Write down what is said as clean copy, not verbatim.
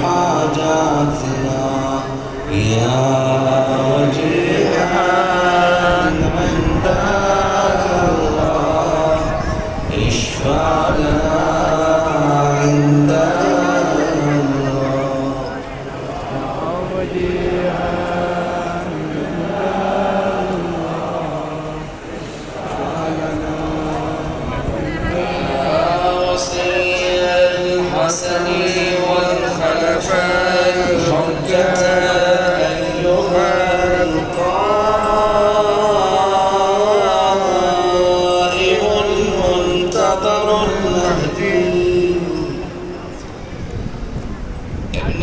حاجاتنا يا وجيها عند الله اشفع لنا عند الله وجيها عند الله اشفع لنا وصي الحسن والخلفاء الحجة أيها القائم المنتظر المهدي ابن